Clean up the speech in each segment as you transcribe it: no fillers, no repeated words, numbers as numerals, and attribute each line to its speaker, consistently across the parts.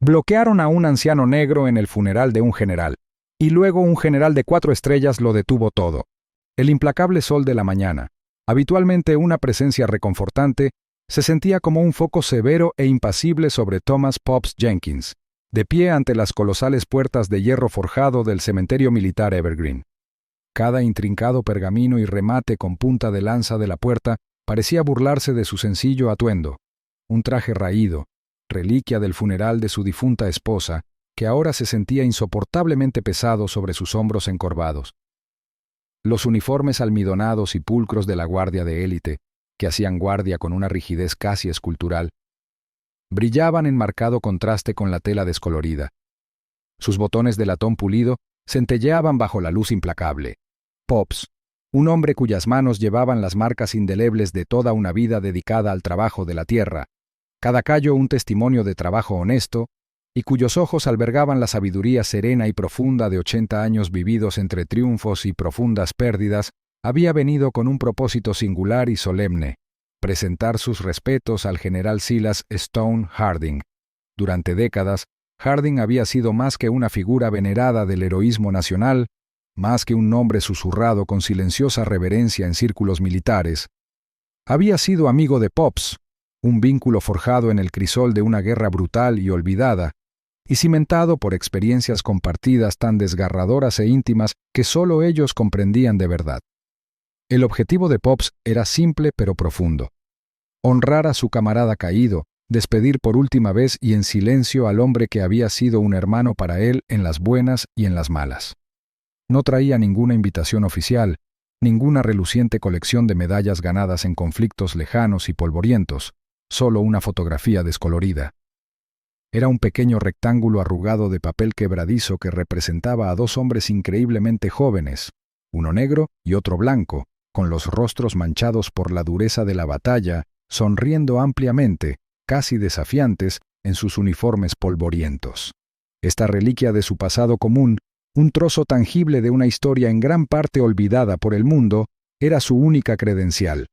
Speaker 1: Bloquearon a un anciano negro en el funeral de un general, y luego un general de 4 estrellas lo detuvo todo. El implacable sol de la mañana, habitualmente una presencia reconfortante, se sentía como un foco severo e impasible sobre Thomas Pops Jenkins, de pie ante las colosales puertas de hierro forjado del cementerio militar Evergreen. Cada intrincado pergamino y remate con punta de lanza de la puerta parecía burlarse de su sencillo atuendo, un traje raído, reliquia del funeral de su difunta esposa, que ahora se sentía insoportablemente pesado sobre sus hombros encorvados. Los uniformes almidonados y pulcros de la guardia de élite, que hacían guardia con una rigidez casi escultural, brillaban en marcado contraste con la tela descolorida. Sus botones de latón pulido centelleaban bajo la luz implacable. Pops, un hombre cuyas manos llevaban las marcas indelebles de toda una vida dedicada al trabajo de la tierra, cada callo un testimonio de trabajo honesto, y cuyos ojos albergaban la sabiduría serena y profunda de 80 años vividos entre triunfos y profundas pérdidas, había venido con un propósito singular y solemne: presentar sus respetos al general Silas Stone Harding. Durante décadas, Harding había sido más que una figura venerada del heroísmo nacional, más que un nombre susurrado con silenciosa reverencia en círculos militares. Había sido amigo de Pops, un vínculo forjado en el crisol de una guerra brutal y olvidada, y cimentado por experiencias compartidas tan desgarradoras e íntimas que solo ellos comprendían de verdad. El objetivo de Pops era simple pero profundo: honrar a su camarada caído, despedir por última vez y en silencio al hombre que había sido un hermano para él en las buenas y en las malas. No traía ninguna invitación oficial, ninguna reluciente colección de medallas ganadas en conflictos lejanos y polvorientos, solo una fotografía descolorida. Era un pequeño rectángulo arrugado de papel quebradizo que representaba a 2 hombres increíblemente jóvenes, uno negro y otro blanco, con los rostros manchados por la dureza de la batalla, sonriendo ampliamente, casi desafiantes, en sus uniformes polvorientos. Esta reliquia de su pasado común, un trozo tangible de una historia en gran parte olvidada por el mundo, era su única credencial.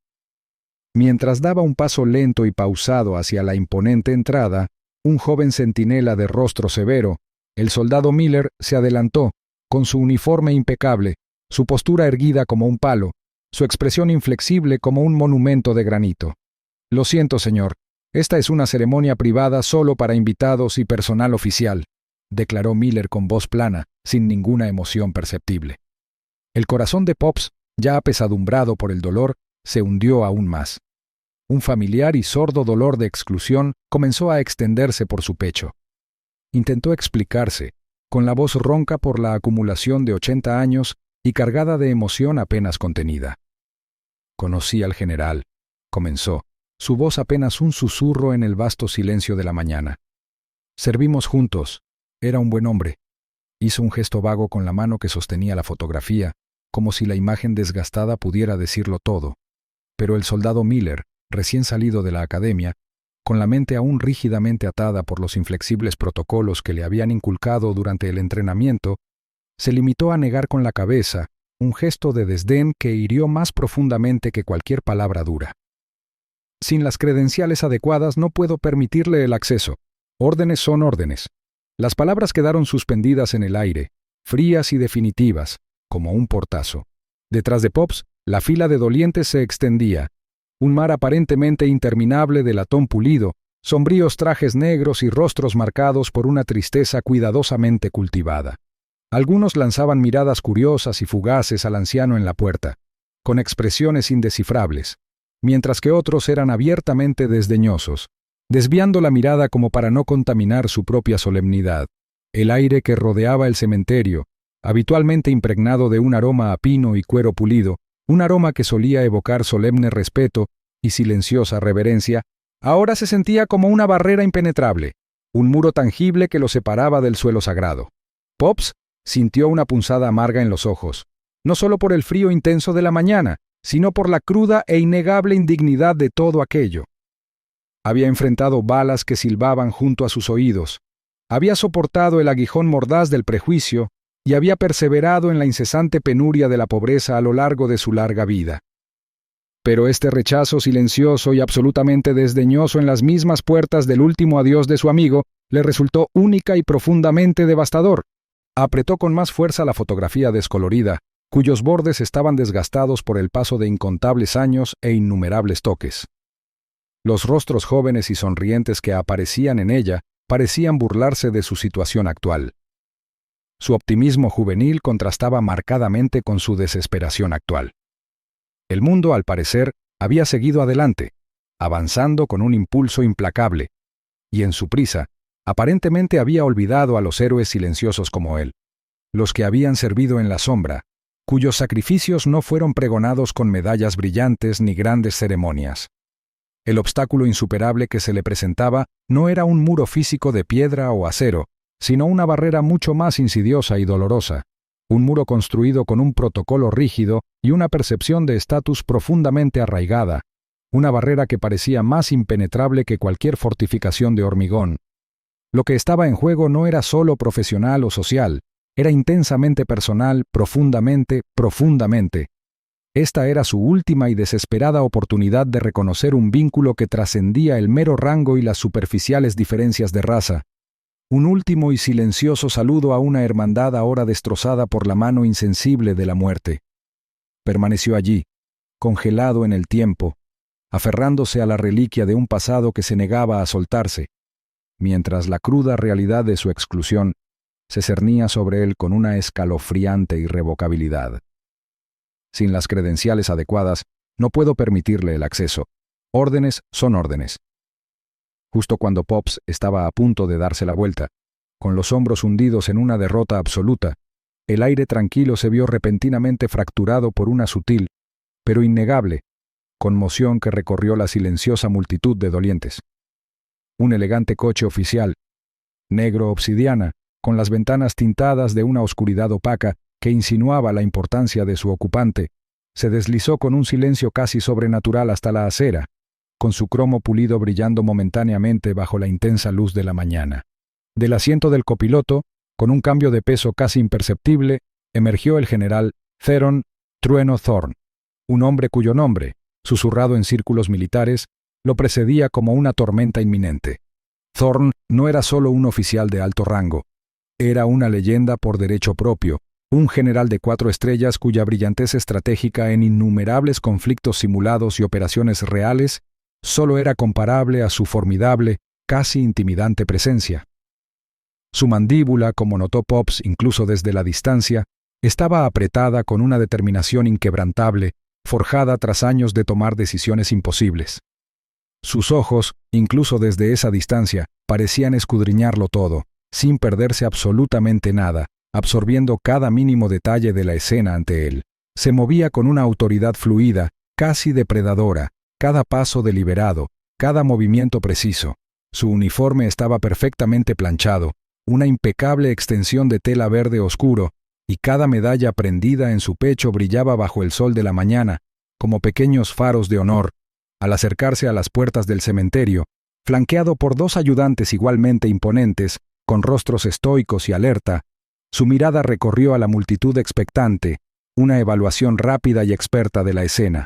Speaker 1: Mientras daba un paso lento y pausado hacia la imponente entrada, un joven centinela de rostro severo, el soldado Miller, se adelantó, con su uniforme impecable, su postura erguida como un palo, su expresión inflexible como un monumento de granito. «Lo siento, señor, esta es una ceremonia privada solo para invitados y personal oficial», declaró Miller con voz plana, sin ninguna emoción perceptible. El corazón de Pops, ya apesadumbrado por el dolor, se hundió aún más. Un familiar y sordo dolor de exclusión comenzó a extenderse por su pecho. Intentó explicarse, con la voz ronca por la acumulación de 80 años y cargada de emoción apenas contenida. «Conocí al general», comenzó, su voz apenas un susurro en el vasto silencio de la mañana. «Servimos juntos. Era un buen hombre». Hizo un gesto vago con la mano que sostenía la fotografía, como si la imagen desgastada pudiera decirlo todo. Pero el soldado Miller, recién salido de la academia, con la mente aún rígidamente atada por los inflexibles protocolos que le habían inculcado durante el entrenamiento, se limitó a negar con la cabeza, un gesto de desdén que hirió más profundamente que cualquier palabra dura. «Sin las credenciales adecuadas no puedo permitirle el acceso. Órdenes son órdenes». Las palabras quedaron suspendidas en el aire, frías y definitivas, como un portazo. Detrás de Pops, la fila de dolientes se extendía, un mar aparentemente interminable de latón pulido, sombríos trajes negros y rostros marcados por una tristeza cuidadosamente cultivada. Algunos lanzaban miradas curiosas y fugaces al anciano en la puerta, con expresiones indescifrables, mientras que otros eran abiertamente desdeñosos, desviando la mirada como para no contaminar su propia solemnidad. El aire que rodeaba el cementerio, habitualmente impregnado de un aroma a pino y cuero pulido, un aroma que solía evocar solemne respeto y silenciosa reverencia, ahora se sentía como una barrera impenetrable, un muro tangible que lo separaba del suelo sagrado. Pops sintió una punzada amarga en los ojos, no solo por el frío intenso de la mañana, sino por la cruda e innegable indignidad de todo aquello. Había enfrentado balas que silbaban junto a sus oídos, había soportado el aguijón mordaz del prejuicio y había perseverado en la incesante penuria de la pobreza a lo largo de su larga vida. Pero este rechazo silencioso y absolutamente desdeñoso en las mismas puertas del último adiós de su amigo Le resultó única y profundamente devastador. Apretó con más fuerza la fotografía descolorida, cuyos bordes estaban desgastados por el paso de incontables años e innumerables toques. Los rostros jóvenes y sonrientes que aparecían en ella parecían burlarse de su situación actual. Su optimismo juvenil contrastaba marcadamente con su desesperación actual. El mundo, al parecer, había seguido adelante, avanzando con un impulso implacable, y en su prisa, aparentemente había olvidado a los héroes silenciosos como él, los que habían servido en la sombra, cuyos sacrificios no fueron pregonados con medallas brillantes ni grandes ceremonias. El obstáculo insuperable que se le presentaba no era un muro físico de piedra o acero, sino una barrera mucho más insidiosa y dolorosa, un muro construido con un protocolo rígido y una percepción de estatus profundamente arraigada, una barrera que parecía más impenetrable que cualquier fortificación de hormigón. Lo que estaba en juego no era solo profesional o social, era intensamente personal, profundamente. Esta era su última y desesperada oportunidad de reconocer un vínculo que trascendía el mero rango y las superficiales diferencias de raza. Un último y silencioso saludo a una hermandad ahora destrozada por la mano insensible de la muerte. Permaneció allí, congelado en el tiempo, aferrándose a la reliquia de un pasado que se negaba a soltarse, mientras la cruda realidad de su exclusión se cernía sobre él con una escalofriante irrevocabilidad. Sin las credenciales adecuadas, no puedo permitirle el acceso. Órdenes son órdenes. Justo cuando Pops estaba a punto de darse la vuelta, con los hombros hundidos en una derrota absoluta, el aire tranquilo se vio repentinamente fracturado por una sutil, pero innegable, conmoción que recorrió la silenciosa multitud de dolientes. Un elegante coche oficial, negro obsidiana, con las ventanas tintadas de una oscuridad opaca que insinuaba la importancia de su ocupante, se deslizó con un silencio casi sobrenatural hasta la acera, con su cromo pulido brillando momentáneamente bajo la intensa luz de la mañana. Del asiento del copiloto, con un cambio de peso casi imperceptible, emergió el general Theron Trueno Thorn, un hombre cuyo nombre, susurrado en círculos militares, lo precedía como una tormenta inminente. Thorn no era solo un oficial de alto rango, era una leyenda por derecho propio, un general de 4 estrellas cuya brillantez estratégica en innumerables conflictos simulados y operaciones reales solo era comparable a su formidable, casi intimidante presencia. Su mandíbula, como notó Pops incluso desde la distancia, estaba apretada con una determinación inquebrantable, forjada tras años de tomar decisiones imposibles. Sus ojos, incluso desde esa distancia, parecían escudriñarlo todo, sin perderse absolutamente nada, absorbiendo cada mínimo detalle de la escena ante él. Se movía con una autoridad fluida, casi depredadora, cada paso deliberado, cada movimiento preciso. Su uniforme estaba perfectamente planchado, una impecable extensión de tela verde oscuro, y cada medalla prendida en su pecho brillaba bajo el sol de la mañana, como pequeños faros de honor. Al acercarse a las puertas del cementerio, flanqueado por 2 ayudantes igualmente imponentes, con rostros estoicos y alerta, su mirada recorrió a la multitud expectante, una evaluación rápida y experta de la escena.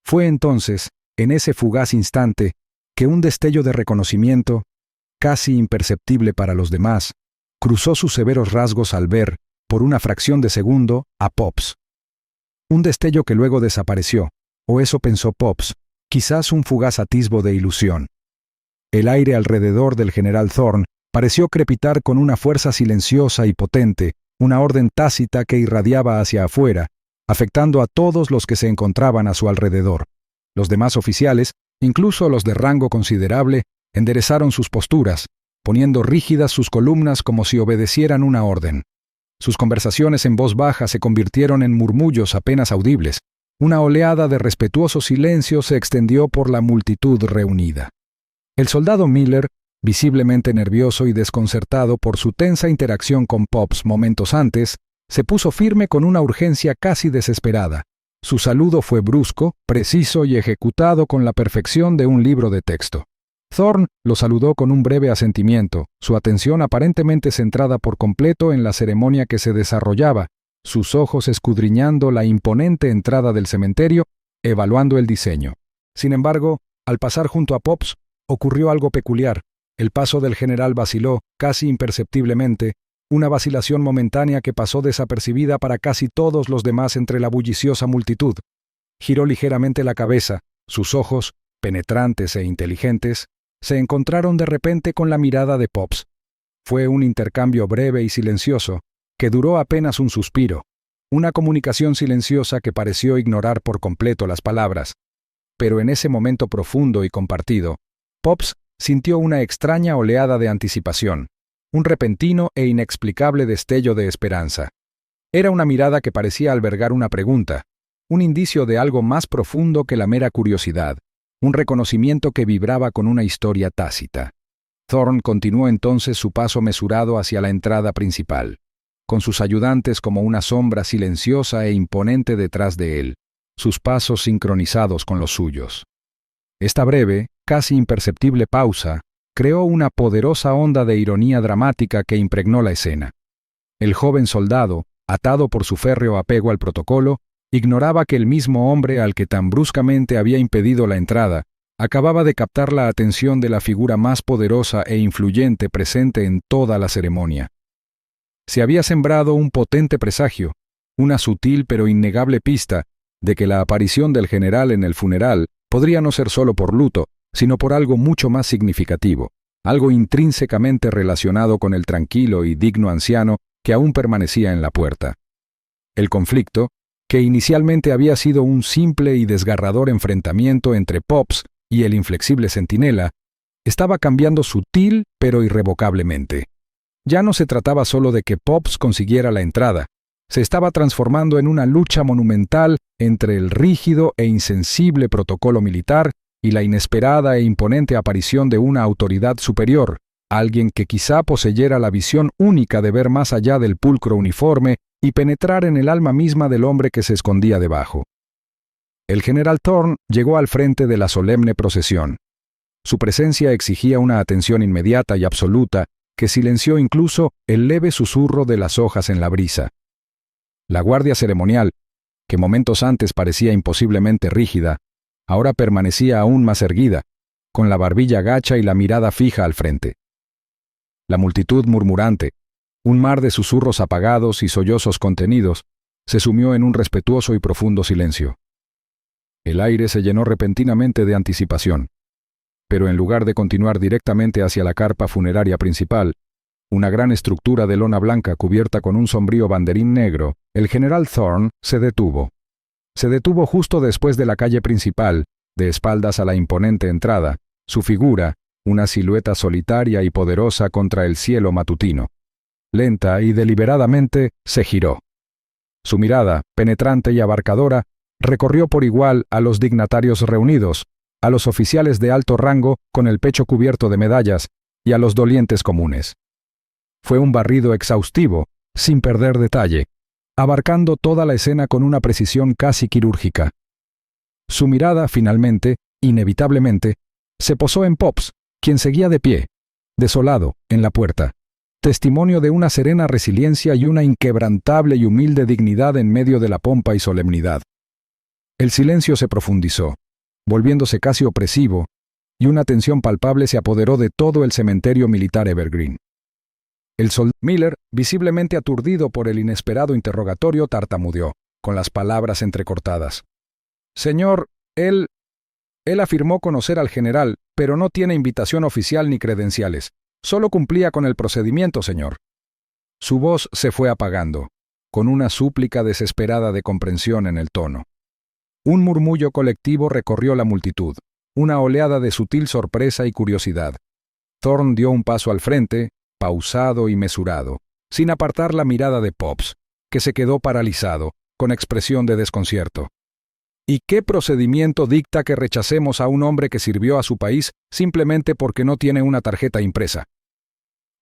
Speaker 1: Fue entonces, en ese fugaz instante, que un destello de reconocimiento, casi imperceptible para los demás, cruzó sus severos rasgos al ver, por una fracción de segundo, a Pops. Un destello que luego desapareció, o eso pensó Pops, quizás un fugaz atisbo de ilusión. El aire alrededor del general Thorn pareció crepitar con una fuerza silenciosa y potente, una orden tácita que irradiaba hacia afuera, afectando a todos los que se encontraban a su alrededor. Los demás oficiales, incluso los de rango considerable, enderezaron sus posturas, poniendo rígidas sus columnas como si obedecieran una orden. Sus conversaciones en voz baja se convirtieron en murmullos apenas audibles. Una oleada de respetuoso silencio se extendió por la multitud reunida. El soldado Miller, visiblemente nervioso y desconcertado por su tensa interacción con Pops momentos antes, se puso firme con una urgencia casi desesperada. Su saludo fue brusco, preciso y ejecutado con la perfección de un libro de texto. Thorn lo saludó con un breve asentimiento, su atención aparentemente centrada por completo en la ceremonia que se desarrollaba, sus ojos escudriñando la imponente entrada del cementerio, evaluando el diseño. Sin embargo, al pasar junto a Pops, ocurrió algo peculiar. El paso del general vaciló, casi imperceptiblemente, una vacilación momentánea que pasó desapercibida para casi todos los demás entre la bulliciosa multitud. Giró ligeramente la cabeza, sus ojos, penetrantes e inteligentes, se encontraron de repente con la mirada de Pops. Fue un intercambio breve y silencioso, que duró apenas un suspiro, una comunicación silenciosa que pareció ignorar por completo las palabras. Pero en ese momento profundo y compartido, Pops sintió una extraña oleada de anticipación, un repentino e inexplicable destello de esperanza. Era una mirada que parecía albergar una pregunta, un indicio de algo más profundo que la mera curiosidad, un reconocimiento que vibraba con una historia tácita. Thorne continuó entonces su paso mesurado hacia la entrada principal, con sus ayudantes como una sombra silenciosa e imponente detrás de él, sus pasos sincronizados con los suyos. Esta breve, casi imperceptible pausa creó una poderosa onda de ironía dramática que impregnó la escena. El joven soldado, atado por su férreo apego al protocolo, ignoraba que el mismo hombre al que tan bruscamente había impedido la entrada acababa de captar la atención de la figura más poderosa e influyente presente en toda la ceremonia. Se había sembrado un potente presagio, una sutil pero innegable pista de que la aparición del general en el funeral podría no ser solo por luto, sino por algo mucho más significativo, algo intrínsecamente relacionado con el tranquilo y digno anciano que aún permanecía en la puerta. El conflicto, que inicialmente había sido un simple y desgarrador enfrentamiento entre Pops y el inflexible centinela, estaba cambiando sutil pero irrevocablemente. Ya no se trataba solo de que Pops consiguiera la entrada, se estaba transformando en una lucha monumental entre el rígido e insensible protocolo militar y la inesperada e imponente aparición de una autoridad superior, alguien que quizá poseyera la visión única de ver más allá del pulcro uniforme y penetrar en el alma misma del hombre que se escondía debajo. El general Thorne llegó al frente de la solemne procesión. Su presencia exigía una atención inmediata y absoluta que silenció incluso el leve susurro de las hojas en la brisa. La guardia ceremonial, que momentos antes parecía imposiblemente rígida, ahora permanecía aún más erguida, con la barbilla gacha y la mirada fija al frente. La multitud murmurante, un mar de susurros apagados y sollozos contenidos, se sumió en un respetuoso y profundo silencio. El aire se llenó repentinamente de anticipación, pero en lugar de continuar directamente hacia la carpa funeraria principal, una gran estructura de lona blanca cubierta con un sombrío banderín negro, el general Thorne se detuvo. Se detuvo justo después de la calle principal, de espaldas a la imponente entrada, su figura, una silueta solitaria y poderosa contra el cielo matutino. Lenta y deliberadamente se giró. Su mirada, penetrante y abarcadora, recorrió por igual a los dignatarios reunidos, a los oficiales de alto rango con el pecho cubierto de medallas y a los dolientes comunes. Fue un barrido exhaustivo, sin perder detalle, abarcando toda la escena con una precisión casi quirúrgica. Su mirada, finalmente, inevitablemente, se posó en Pops, quien seguía de pie, desolado, en la puerta, testimonio de una serena resiliencia y una inquebrantable y humilde dignidad en medio de la pompa y solemnidad. El silencio se profundizó, volviéndose casi opresivo, y una tensión palpable se apoderó de todo el cementerio militar Evergreen. El soldado Miller, visiblemente aturdido por el inesperado interrogatorio, tartamudeó, con las palabras entrecortadas. «Señor, él afirmó conocer al general, pero no tiene invitación oficial ni credenciales. Solo cumplía con el procedimiento, señor». Su voz se fue apagando, con una súplica desesperada de comprensión en el tono. Un murmullo colectivo recorrió la multitud, una oleada de sutil sorpresa y curiosidad. Thorne dio un paso al frente, pausado y mesurado, sin apartar la mirada de Pops, que se quedó paralizado, con expresión de desconcierto. ¿Y qué procedimiento dicta que rechacemos a un hombre que sirvió a su país simplemente porque no tiene una tarjeta impresa?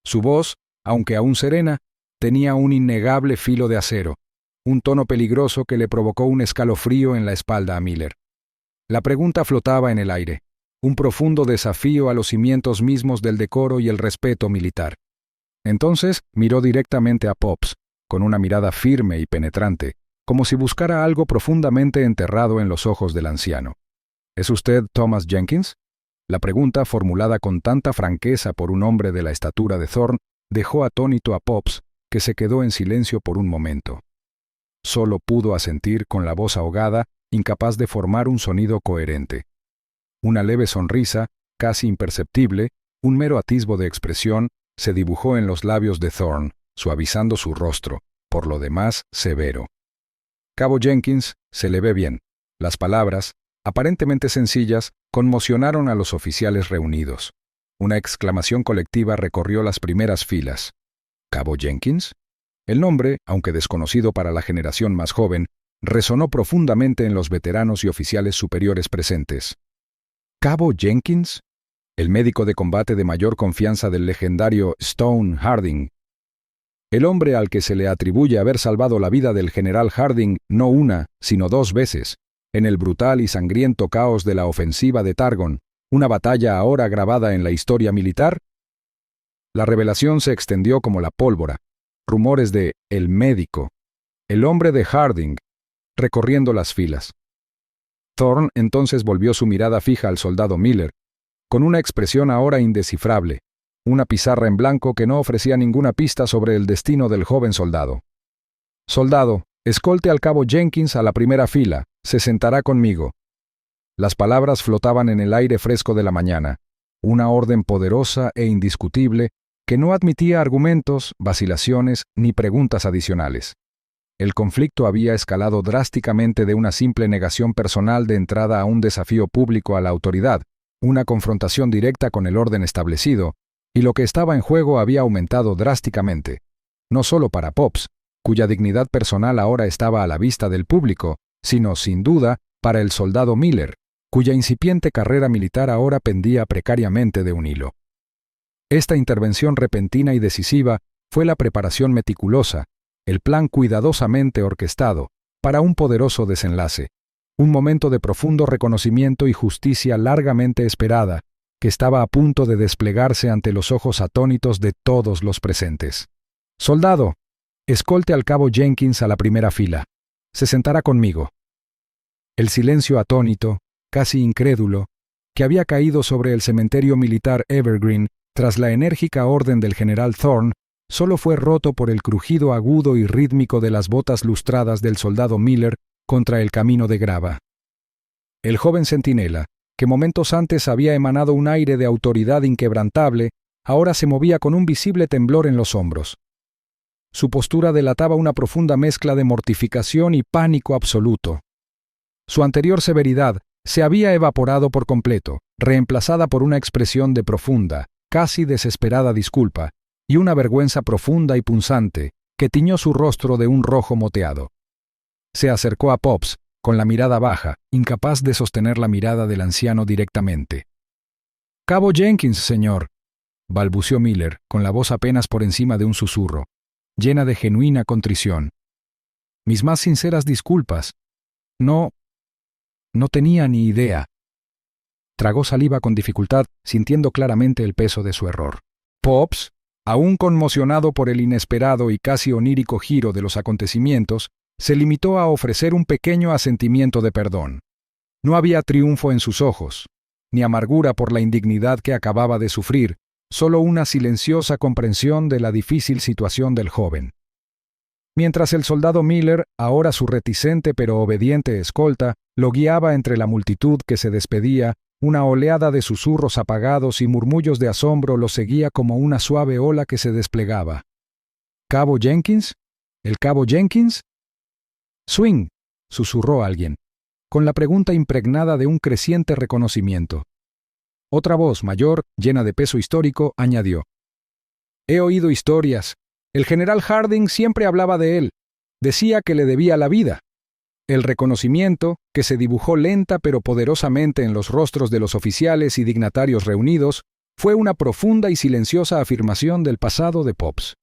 Speaker 1: Su voz, aunque aún serena, tenía un innegable filo de acero, un tono peligroso que le provocó un escalofrío en la espalda a Miller. La pregunta flotaba en el aire, un profundo desafío a los cimientos mismos del decoro y el respeto militar. Entonces miró directamente a Pops, con una mirada firme y penetrante, como si buscara algo profundamente enterrado en los ojos del anciano. «¿Es usted Thomas Jenkins?». La pregunta, formulada con tanta franqueza por un hombre de la estatura de Thorne, dejó atónito a Pops, que se quedó en silencio por un momento. Solo pudo asentir con la voz ahogada, incapaz de formar un sonido coherente. Una leve sonrisa, casi imperceptible, un mero atisbo de expresión, se dibujó en los labios de Thorne, suavizando su rostro, por lo demás severo. Cabo Jenkins, se le ve bien. Las palabras, aparentemente sencillas, conmocionaron a los oficiales reunidos. Una exclamación colectiva recorrió las primeras filas. ¿Cabo Jenkins? El nombre, aunque desconocido para la generación más joven, resonó profundamente en los veteranos y oficiales superiores presentes. ¿Cabo Jenkins? El médico de combate de mayor confianza del legendario Stone Harding. El hombre al que se le atribuye haber salvado la vida del general Harding no una, sino 2 veces, en el brutal y sangriento caos de la ofensiva de Targon, una batalla ahora grabada en la historia militar. La revelación se extendió como la pólvora. Rumores de «el médico», «el hombre de Harding», recorriendo las filas. Thorne entonces volvió su mirada fija al soldado Miller, con una expresión ahora indescifrable, una pizarra en blanco que no ofrecía ninguna pista sobre el destino del joven soldado. «Soldado, escolte al cabo Jenkins a la primera fila, se sentará conmigo». Las palabras flotaban en el aire fresco de la mañana, una orden poderosa e indiscutible que no admitía argumentos, vacilaciones ni preguntas adicionales. El conflicto había escalado drásticamente de una simple negación personal de entrada a un desafío público a la autoridad, una confrontación directa con el orden establecido, y lo que estaba en juego había aumentado drásticamente, no solo para Pops, cuya dignidad personal ahora estaba a la vista del público, sino, sin duda, para el soldado Miller, cuya incipiente carrera militar ahora pendía precariamente de un hilo. Esta intervención repentina y decisiva fue la preparación meticulosa, el plan cuidadosamente orquestado, para un poderoso desenlace, un momento de profundo reconocimiento y justicia largamente esperada, que estaba a punto de desplegarse ante los ojos atónitos de todos los presentes. «Soldado, escolte al cabo Jenkins a la primera fila. Se sentará conmigo». El silencio atónito, casi incrédulo, que había caído sobre el cementerio militar Evergreen tras la enérgica orden del general Thorne, solo fue roto por el crujido agudo y rítmico de las botas lustradas del soldado Miller contra el camino de grava. El joven centinela, que momentos antes había emanado un aire de autoridad inquebrantable, ahora se movía con un visible temblor en los hombros. Su postura delataba una profunda mezcla de mortificación y pánico absoluto. Su anterior severidad se había evaporado por completo, reemplazada por una expresión de profunda, casi desesperada disculpa, y una vergüenza profunda y punzante que tiñó su rostro de un rojo moteado. Se acercó a Pops, con la mirada baja, incapaz de sostener la mirada del anciano directamente. «Cabo Jenkins, señor», balbució Miller, con la voz apenas por encima de un susurro, llena de genuina contrición. «Mis más sinceras disculpas. No tenía ni idea». Tragó saliva con dificultad, sintiendo claramente el peso de su error. Pops, aún conmocionado por el inesperado y casi onírico giro de los acontecimientos, se limitó a ofrecer un pequeño asentimiento de perdón. No había triunfo en sus ojos, ni amargura por la indignidad que acababa de sufrir, solo una silenciosa comprensión de la difícil situación del joven. Mientras el soldado Miller, ahora su reticente pero obediente escolta, lo guiaba entre la multitud que se despedía, una oleada de susurros apagados y murmullos de asombro lo seguía como una suave ola que se desplegaba. «¿Cabo Jenkins? ¿El cabo Jenkins?» «Swing», susurró alguien, con la pregunta impregnada de un creciente reconocimiento. Otra voz mayor, llena de peso histórico, añadió: «He oído historias. El general Harding siempre hablaba de él. Decía que le debía la vida». El reconocimiento, que se dibujó lenta pero poderosamente en los rostros de los oficiales y dignatarios reunidos, fue una profunda y silenciosa afirmación del pasado de Pops,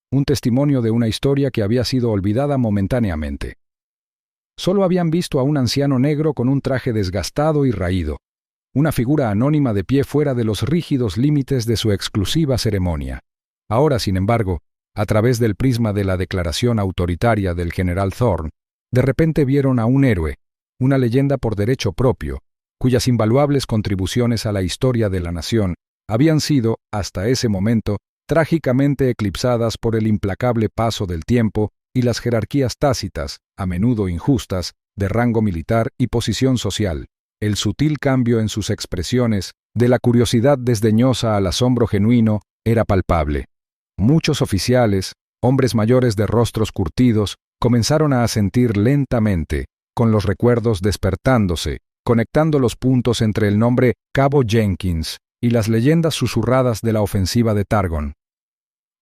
Speaker 1: un testimonio de una historia que había sido olvidada momentáneamente. Solo habían visto a un anciano negro con un traje desgastado y raído, una figura anónima de pie fuera de los rígidos límites de su exclusiva ceremonia. Ahora, sin embargo, a través del prisma de la declaración autoritaria del general Thorne, de repente vieron a un héroe, una leyenda por derecho propio, cuyas invaluables contribuciones a la historia de la nación habían sido, hasta ese momento, trágicamente eclipsadas por el implacable paso del tiempo y las jerarquías tácitas, a menudo injustas, de rango militar y posición social, el sutil cambio en sus expresiones, de la curiosidad desdeñosa al asombro genuino, era palpable. Muchos oficiales, hombres mayores de rostros curtidos, comenzaron a asentir lentamente, con los recuerdos despertándose, conectando los puntos entre el nombre Cabo Jenkins y las leyendas susurradas de la ofensiva de Targon.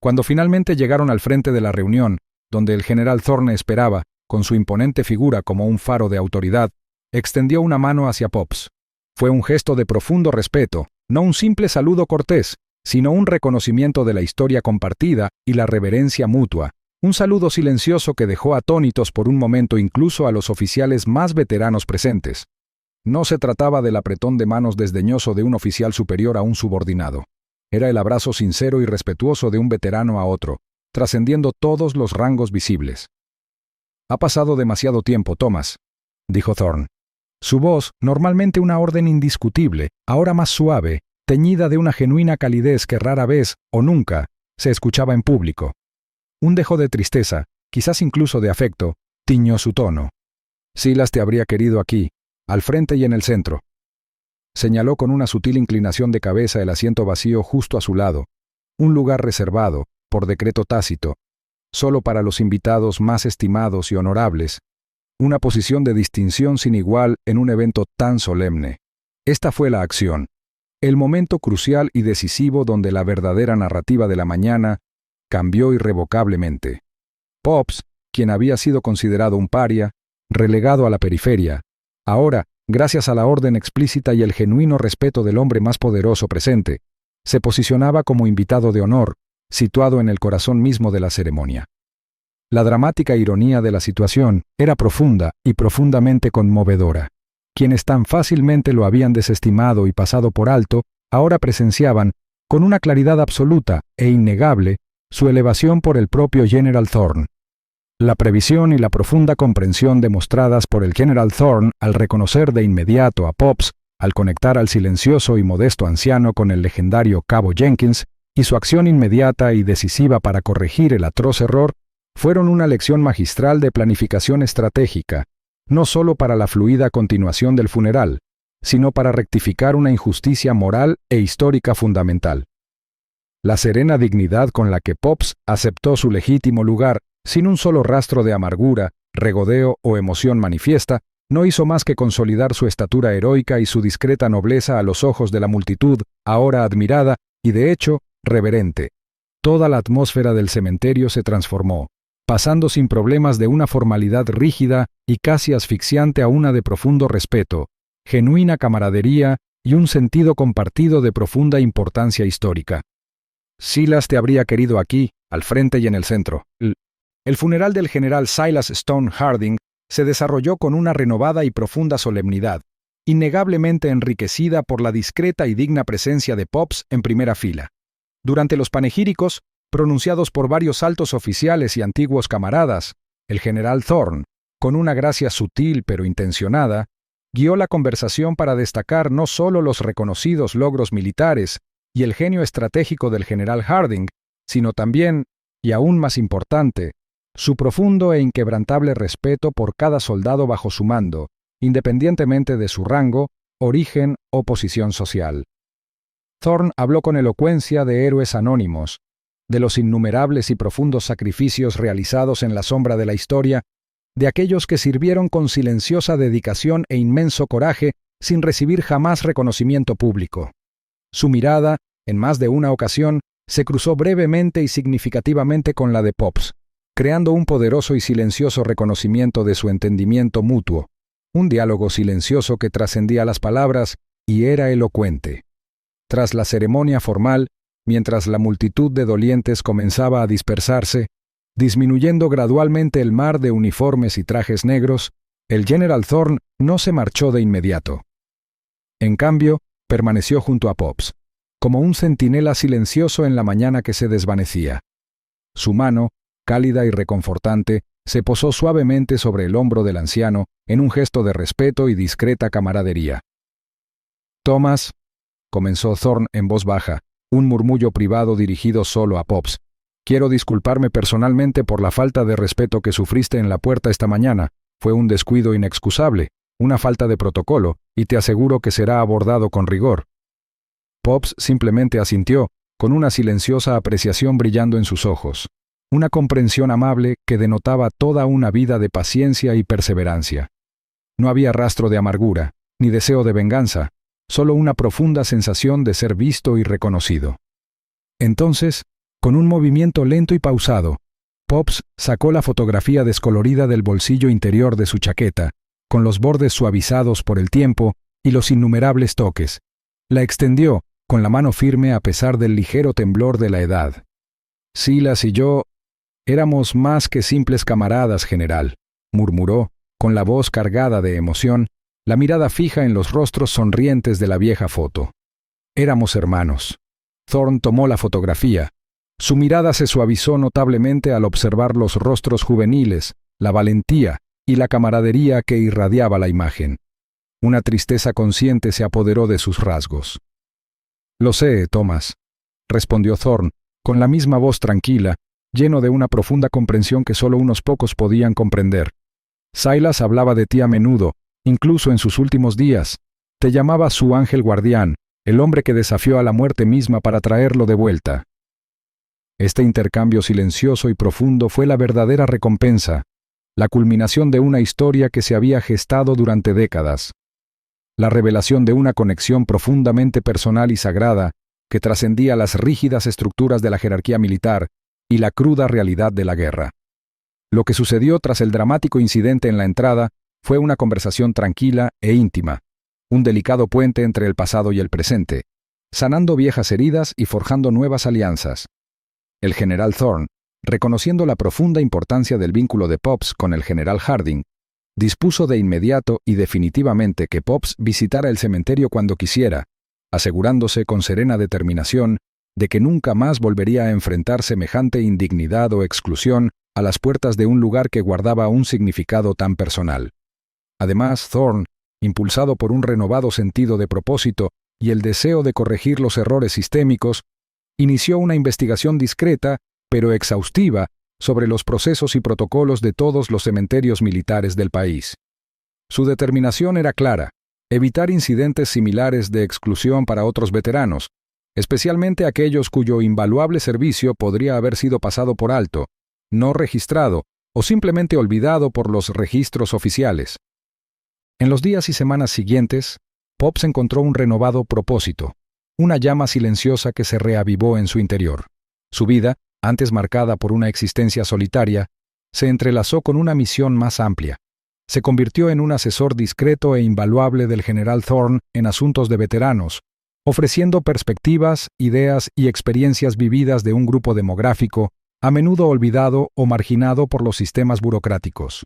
Speaker 1: Cuando finalmente llegaron al frente de la reunión, donde el general Thorne esperaba, con su imponente figura como un faro de autoridad, extendió una mano hacia Popps. Fue un gesto de profundo respeto, no un simple saludo cortés, sino un reconocimiento de la historia compartida y la reverencia mutua, un saludo silencioso que dejó atónitos por un momento incluso a los oficiales más veteranos presentes. No se trataba del apretón de manos desdeñoso de un oficial superior a un subordinado. Era el abrazo sincero y respetuoso de un veterano a otro, trascendiendo todos los rangos visibles. «Ha pasado demasiado tiempo, Thomas», dijo Thorne. Su voz, normalmente una orden indiscutible, ahora más suave, teñida de una genuina calidez que rara vez, o nunca, se escuchaba en público. Un dejo de tristeza, quizás incluso de afecto, tiñó su tono. «Silas te habría querido aquí, al frente y en el centro». Señaló con una sutil inclinación de cabeza el asiento vacío justo a su lado, un lugar reservado, por decreto tácito, solo para los invitados más estimados y honorables, una posición de distinción sin igual en un evento tan solemne. Esta fue la acción, el momento crucial y decisivo donde la verdadera narrativa de la mañana cambió irrevocablemente. Popps, quien había sido considerado un paria, relegado a la periferia, ahora, gracias a la orden explícita y el genuino respeto del hombre más poderoso presente, se posicionaba como invitado de honor, situado en el corazón mismo de la ceremonia. La dramática ironía de la situación era profunda y profundamente conmovedora. Quienes tan fácilmente lo habían desestimado y pasado por alto, ahora presenciaban, con una claridad absoluta e innegable, su elevación por el propio General Thorne. La previsión y la profunda comprensión demostradas por el General Thorne al reconocer de inmediato a Popps, al conectar al silencioso y modesto anciano con el legendario Cabo Jenkins, y su acción inmediata y decisiva para corregir el atroz error, fueron una lección magistral de planificación estratégica, no solo para la fluida continuación del funeral, sino para rectificar una injusticia moral e histórica fundamental. La serena dignidad con la que Popps aceptó su legítimo lugar, sin un solo rastro de amargura, regodeo o emoción manifiesta, no hizo más que consolidar su estatura heroica y su discreta nobleza a los ojos de la multitud, ahora admirada y, de hecho, reverente. Toda la atmósfera del cementerio se transformó, pasando sin problemas de una formalidad rígida y casi asfixiante a una de profundo respeto, genuina camaradería y un sentido compartido de profunda importancia histórica. Silas te habría querido aquí, al frente y en el centro. El funeral del general Silas Stone Harding se desarrolló con una renovada y profunda solemnidad, innegablemente enriquecida por la discreta y digna presencia de Popps en primera fila. Durante los panegíricos, pronunciados por varios altos oficiales y antiguos camaradas, el general Thorne, con una gracia sutil pero intencionada, guió la conversación para destacar no solo los reconocidos logros militares y el genio estratégico del general Harding, sino también, y aún más importante, su profundo e inquebrantable respeto por cada soldado bajo su mando, independientemente de su rango, origen o posición social. Thorne habló con elocuencia de héroes anónimos, de los innumerables y profundos sacrificios realizados en la sombra de la historia, de aquellos que sirvieron con silenciosa dedicación e inmenso coraje sin recibir jamás reconocimiento público. Su mirada, en más de una ocasión, se cruzó brevemente y significativamente con la de Popps, creando un poderoso y silencioso reconocimiento de su entendimiento mutuo, un diálogo silencioso que trascendía las palabras y era elocuente. Tras la ceremonia formal, mientras la multitud de dolientes comenzaba a dispersarse, disminuyendo gradualmente el mar de uniformes y trajes negros, el General Thorne no se marchó de inmediato. En cambio, permaneció junto a Popps, como un centinela silencioso en la mañana que se desvanecía. Su mano, cálida y reconfortante, se posó suavemente sobre el hombro del anciano en un gesto de respeto y discreta camaradería. Thomas, comenzó Thorne en voz baja, un murmullo privado dirigido solo a Pops. Quiero disculparme personalmente por la falta de respeto que sufriste en la puerta esta mañana. Fue un descuido inexcusable, una falta de protocolo, y te aseguro que será abordado con rigor. Pops simplemente asintió, con una silenciosa apreciación brillando en sus ojos. Una comprensión amable que denotaba toda una vida de paciencia y perseverancia. No había rastro de amargura, ni deseo de venganza, solo una profunda sensación de ser visto y reconocido. Entonces, con un movimiento lento y pausado, Pops sacó la fotografía descolorida del bolsillo interior de su chaqueta, con los bordes suavizados por el tiempo y los innumerables toques. La extendió, con la mano firme a pesar del ligero temblor de la edad. Silas y yo éramos más que simples camaradas, general, murmuró, con la voz cargada de emoción, la mirada fija en los rostros sonrientes de la vieja foto. Éramos hermanos. Thorne tomó la fotografía. Su mirada se suavizó notablemente al observar los rostros juveniles, la valentía y la camaradería que irradiaba la imagen. Una tristeza consciente se apoderó de sus rasgos. «Lo sé, Thomas», respondió Thorne, con la misma voz tranquila, lleno de una profunda comprensión que solo unos pocos podían comprender. «Silas hablaba de ti a menudo, incluso en sus últimos días. Te llamaba su ángel guardián, el hombre que desafió a la muerte misma para traerlo de vuelta». Este intercambio silencioso y profundo fue la verdadera recompensa, la culminación de una historia que se había gestado durante décadas. La revelación de una conexión profundamente personal y sagrada que trascendía las rígidas estructuras de la jerarquía militar y la cruda realidad de la guerra. Lo que sucedió tras el dramático incidente en la entrada fue una conversación tranquila e íntima, un delicado puente entre el pasado y el presente, sanando viejas heridas y forjando nuevas alianzas. El general Thorne, reconociendo la profunda importancia del vínculo de Pops con el general Harding, dispuso de inmediato y definitivamente que Pops visitara el cementerio cuando quisiera, asegurándose con serena determinación de que nunca más volvería a enfrentar semejante indignidad o exclusión a las puertas de un lugar que guardaba un significado tan personal. Además, Thorne, impulsado por un renovado sentido de propósito y el deseo de corregir los errores sistémicos, inició una investigación discreta, pero exhaustiva, sobre los procesos y protocolos de todos los cementerios militares del país. Su determinación era clara: evitar incidentes similares de exclusión para otros veteranos, especialmente aquellos cuyo invaluable servicio podría haber sido pasado por alto, no registrado o simplemente olvidado por los registros oficiales. En los días y semanas siguientes, Pops encontró un renovado propósito, una llama silenciosa que se reavivó en su interior. Su vida, antes marcada por una existencia solitaria, se entrelazó con una misión más amplia. Se convirtió en un asesor discreto e invaluable del general Thorne en asuntos de veteranos, ofreciendo perspectivas, ideas y experiencias vividas de un grupo demográfico a menudo olvidado o marginado por los sistemas burocráticos.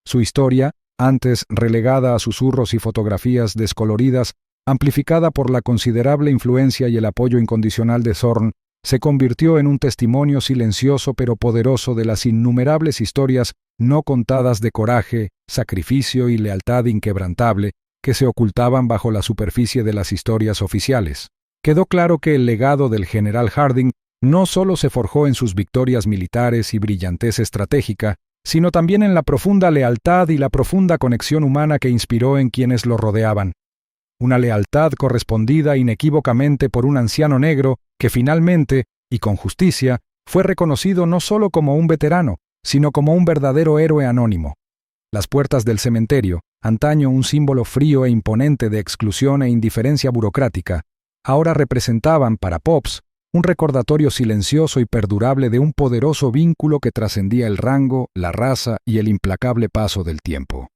Speaker 1: Su historia, antes relegada a susurros y fotografías descoloridas, amplificada por la considerable influencia y el apoyo incondicional de Thorne, se convirtió en un testimonio silencioso pero poderoso de las innumerables historias no contadas de coraje, sacrificio y lealtad inquebrantable que se ocultaban bajo la superficie de las historias oficiales. Quedó claro que el legado del general Harding no solo se forjó en sus victorias militares y brillantez estratégica, sino también en la profunda lealtad y la profunda conexión humana que inspiró en quienes lo rodeaban. Una lealtad correspondida inequívocamente por un anciano negro que finalmente, y con justicia, fue reconocido no solo como un veterano, sino como un verdadero héroe anónimo. Las puertas del cementerio, antaño un símbolo frío e imponente de exclusión e indiferencia burocrática, ahora representaban para Pops un recordatorio silencioso y perdurable de un poderoso vínculo que trascendía el rango, la raza y el implacable paso del tiempo.